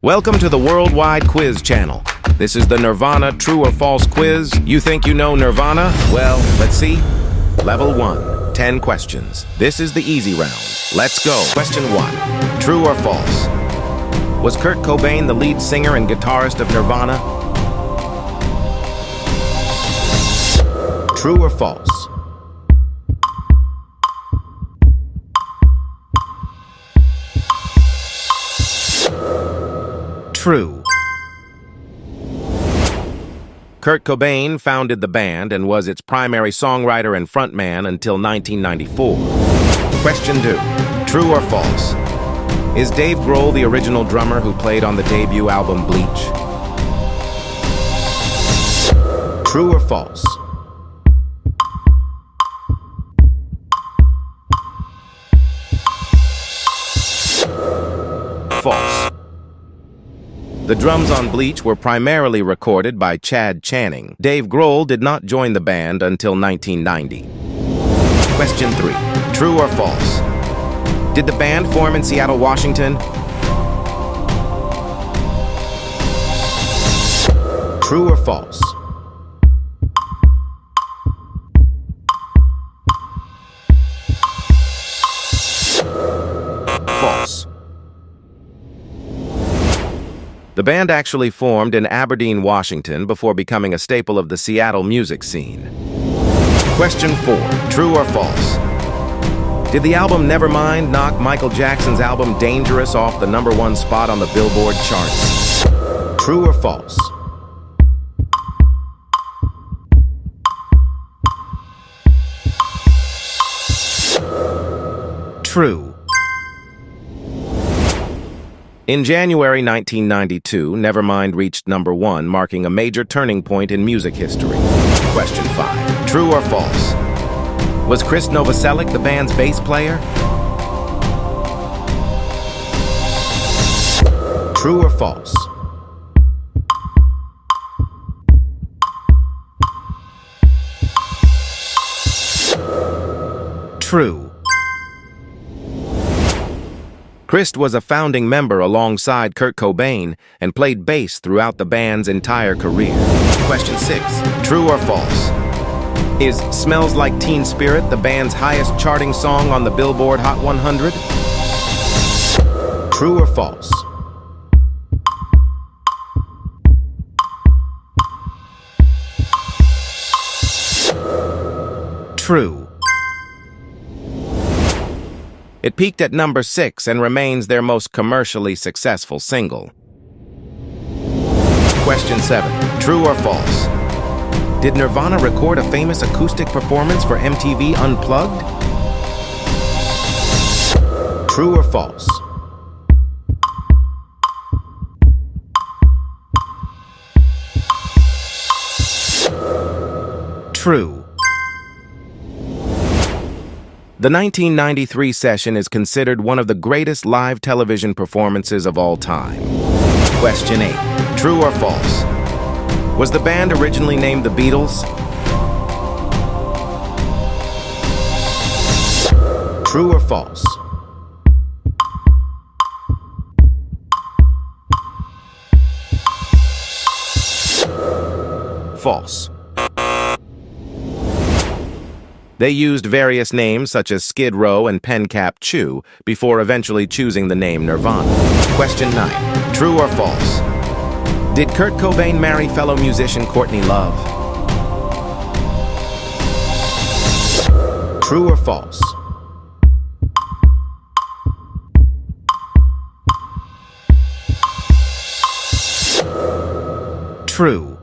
Welcome to the Worldwide Quiz Channel. This is the Nirvana True or False quiz. You think you know Nirvana? Well, let's see. Level 1, 10 questions. This is the easy round. Let's go. Question 1, true or false? Was Kurt Cobain the lead singer and guitarist of Nirvana? True or false? True. Kurt Cobain founded the band and was its primary songwriter and frontman until 1994. Question 2. True or false? Is Dave Grohl the original drummer who played on the debut album Bleach? True or false? False. The drums on Bleach were primarily recorded by Chad Channing. Dave Grohl did not join the band until 1990. Question 3. True or false? Did the band form in Seattle, Washington? True or false? False. The band actually formed in Aberdeen, Washington before becoming a staple of the Seattle music scene. Question 4. True or false? Did the album Nevermind knock Michael Jackson's album Dangerous off the #1 spot on the Billboard charts? True or false? True. In January 1992, Nevermind reached #1, marking a major turning point in music history. Question 5. True or false? Was Chris Novoselic the band's bass player? True or false? True. Chris was a founding member alongside Kurt Cobain and played bass throughout the band's entire career. Question 6. True or false? Is Smells Like Teen Spirit the band's highest charting song on the Billboard Hot 100? True or false? True. It peaked at #6 and remains their most commercially successful single. Question 7. True or false? Did Nirvana record a famous acoustic performance for MTV Unplugged? True or false? True. The 1993 session is considered one of the greatest live television performances of all time. Question 8. True or false? Was the band originally named the Beatles? True or false? False. They used various names such as Skid Row and Pencap Chew before eventually choosing the name Nirvana. Question 9. True or false? Did Kurt Cobain marry fellow musician Courtney Love? True or false? True.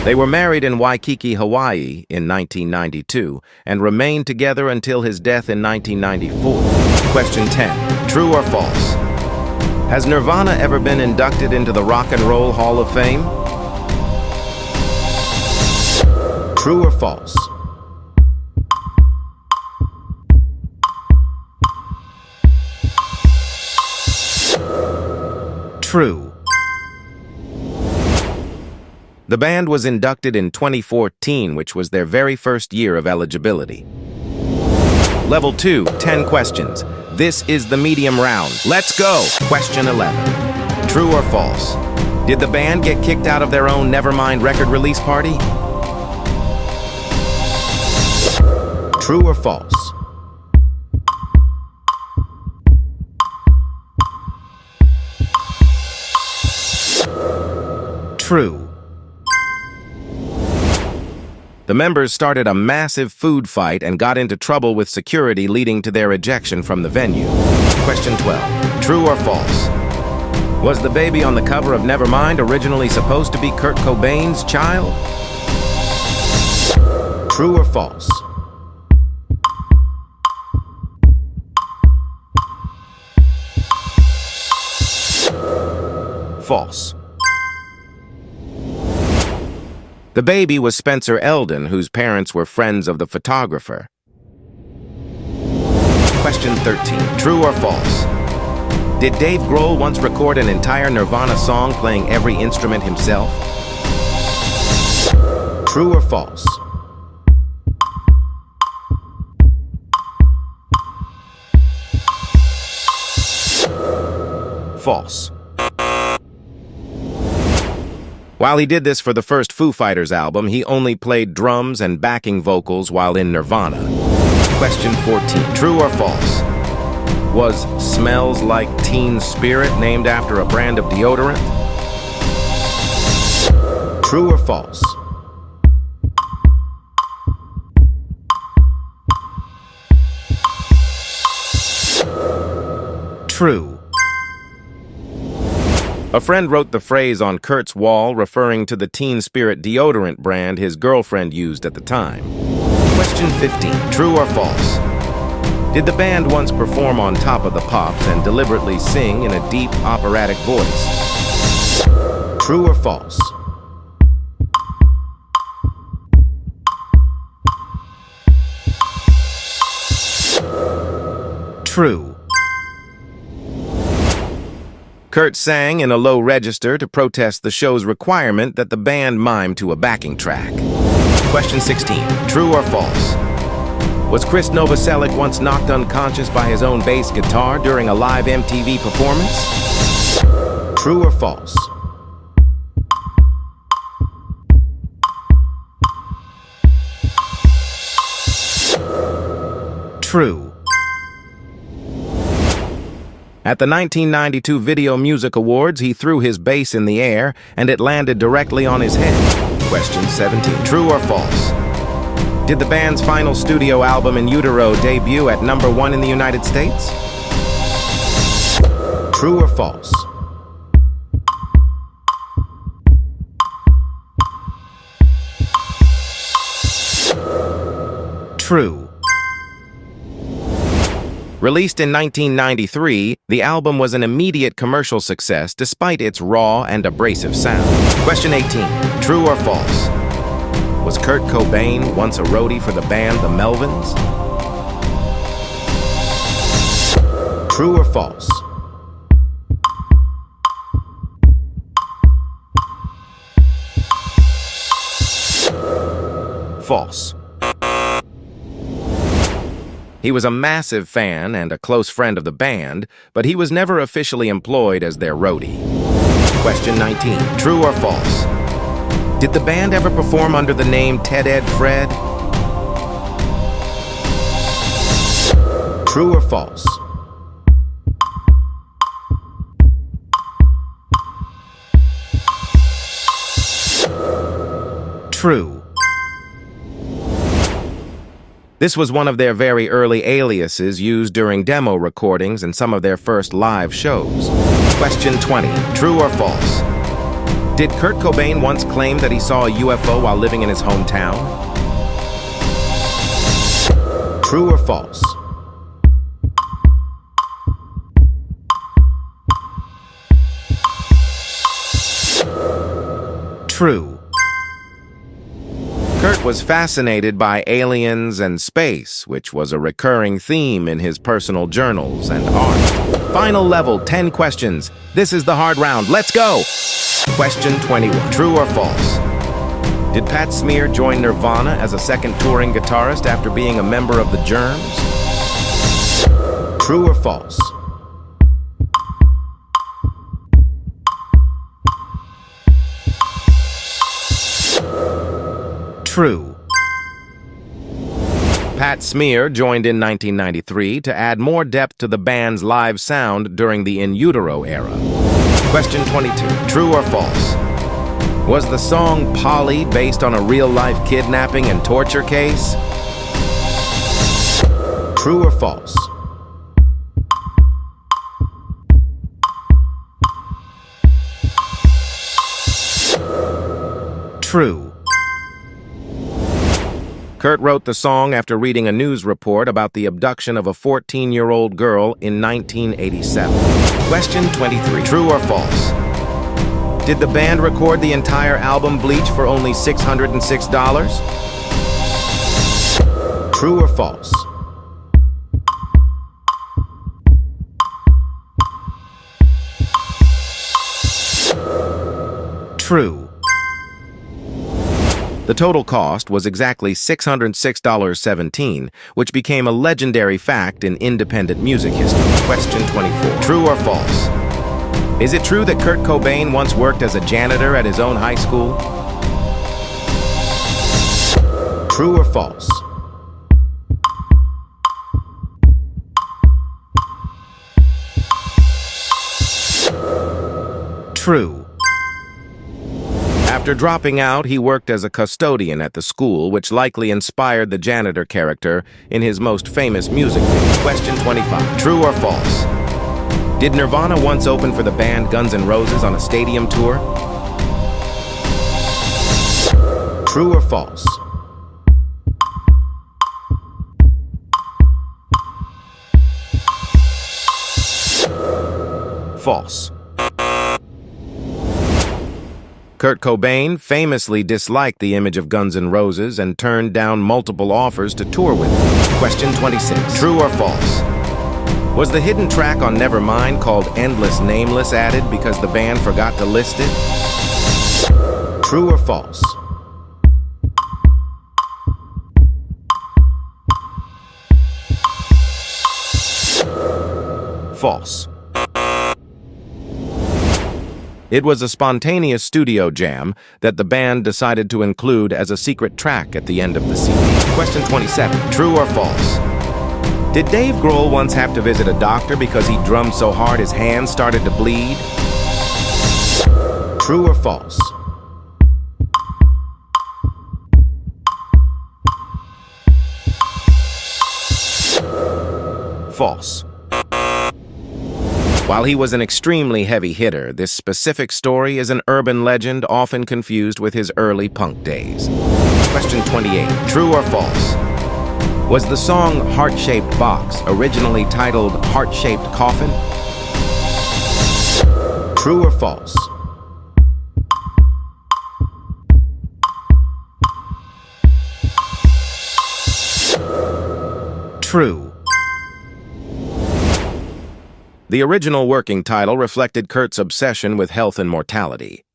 They were married in Waikiki, Hawaii in 1992 and remained together until his death in 1994. Question 10. True or false? Has Nirvana ever been inducted into the Rock and Roll Hall of Fame? True or false? True. The band was inducted in 2014, which was their very first year of eligibility. Level 2, 10 questions. This is the medium round. Let's go! Question 11. True or false? Did the band get kicked out of their own Nevermind record release party? True or false? True. The members started a massive food fight and got into trouble with security, leading to their ejection from the venue. Question 12. True or false? Was the baby on the cover of Nevermind originally supposed to be Kurt Cobain's child? True or false? False. The baby was Spencer Eldon, whose parents were friends of the photographer. Question 13. True or false? Did Dave Grohl once record an entire Nirvana song playing every instrument himself? True or false? False. While he did this for the first Foo Fighters album, he only played drums and backing vocals while in Nirvana. Question 14. True or false? Was Smells Like Teen Spirit named after a brand of deodorant? True or false? True. A friend wrote the phrase on Kurt's wall referring to the Teen Spirit deodorant brand his girlfriend used at the time. Question 15. True or false? Did the band once perform on Top of the Pops and deliberately sing in a deep operatic voice? True or false? True. Kurt sang in a low register to protest the show's requirement that the band mime to a backing track. Question 16. True or false? Was Chris Novoselic once knocked unconscious by his own bass guitar during a live MTV performance? True or false? True. At the 1992 Video Music Awards, he threw his bass in the air and it landed directly on his head. Question 17. True or false? Did the band's final studio album In Utero debut at #1 in the United States? True or false? True. Released in 1993, the album was an immediate commercial success despite its raw and abrasive sound. Question 18. True or false? Was Kurt Cobain once a roadie for the band The Melvins? True or false? False. He was a massive fan and a close friend of the band, but he was never officially employed as their roadie. Question 19. True or false? Did the band ever perform under the name Ted Ed Fred? True or false? True. This was one of their very early aliases used during demo recordings and some of their first live shows. Question 20. True or false? Did Kurt Cobain once claim that he saw a UFO while living in his hometown? True or false? True. Kurt was fascinated by aliens and space, which was a recurring theme in his personal journals and art. Final level, 10 questions. This is the hard round. Let's go! Question 21. True or false? Did Pat Smear join Nirvana as a second touring guitarist after being a member of the Germs? True or false? True. Pat Smear joined in 1993 to add more depth to the band's live sound during the In Utero era. Question 22. True or false? Was the song Polly based on a real-life kidnapping and torture case? True or false? True. Kurt wrote the song after reading a news report about the abduction of a 14-year-old girl in 1987. Question 23. True or false? Did the band record the entire album Bleach for only $606? True or false? True. The total cost was exactly $606.17, which became a legendary fact in independent music history. Question 24. True or false? Is it true that Kurt Cobain once worked as a janitor at his own high school? True or false? True. After dropping out, he worked as a custodian at the school, which likely inspired the janitor character in his most famous music video. Question 25. True or false? Did Nirvana once open for the band Guns N' Roses on a stadium tour? True or false? False. Kurt Cobain famously disliked the image of Guns N' Roses and turned down multiple offers to tour with them. Question 26. True or false? Was the hidden track on Nevermind called Endless Nameless added because the band forgot to list it? True or false? False. It was a spontaneous studio jam that the band decided to include as a secret track at the end of the CD. Question 27. True or false? Did Dave Grohl once have to visit a doctor because he drummed so hard his hands started to bleed? True or false? False. While he was an extremely heavy hitter, this specific story is an urban legend often confused with his early punk days. Question 28. True or false? Was the song Heart-Shaped Box originally titled Heart-Shaped Coffin? True or false? True. The original working title reflected Kurt's obsession with health and mortality.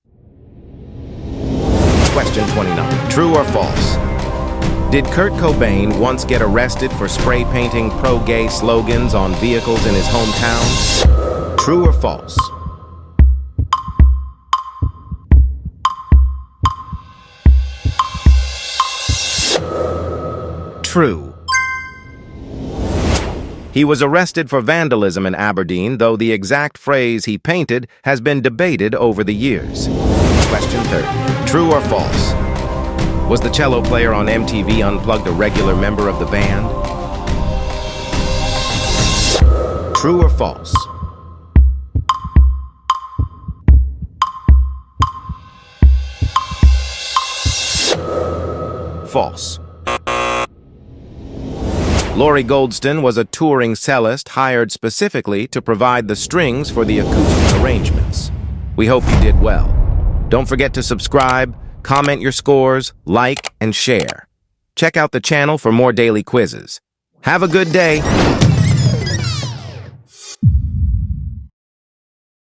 Question 29. True or false? Did Kurt Cobain once get arrested for spray painting pro-gay slogans on vehicles in his hometown? True or false? True. He was arrested for vandalism in Aberdeen, though the exact phrase he painted has been debated over the years. Question 30. True or false? Was the cello player on MTV Unplugged a regular member of the band? True or false? False. Laurie Goldston was a touring cellist hired specifically to provide the strings for the acoustic arrangements. We hope you did well. Don't forget to subscribe, comment your scores, like, and share. Check out the channel for more daily quizzes. Have a good day.